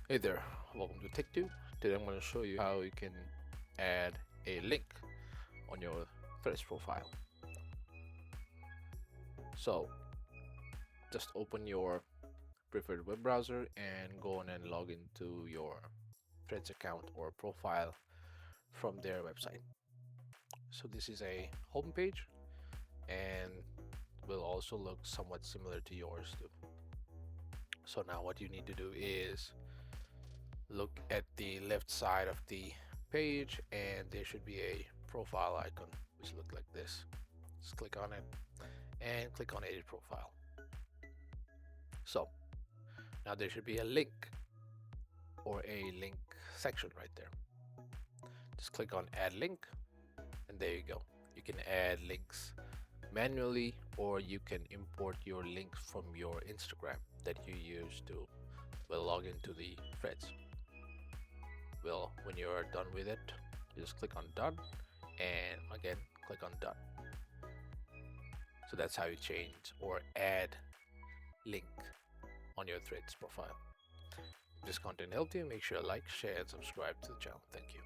Hey there, welcome to Tech2. Today I'm going to show you how you can add a link on your Threads profile. So just open your preferred web browser and go on and log into your Threads account or profile from their website. So this is a home page and will also look somewhat similar to yours too. So now what you need to do is look at the left side of the page and there should be a profile icon which look like this. Just click on it and click on edit profile. So now there should be a link or a link section right there. Just click on add link and there you go. You can add links manually or you can import your links from your Instagram that you use to log into the threads. Well, when you're done with it, just click on done and again click on done. So that's how you change or add link on your threads profile. If this content helped you, make sure to like, share and subscribe to the channel. Thank you.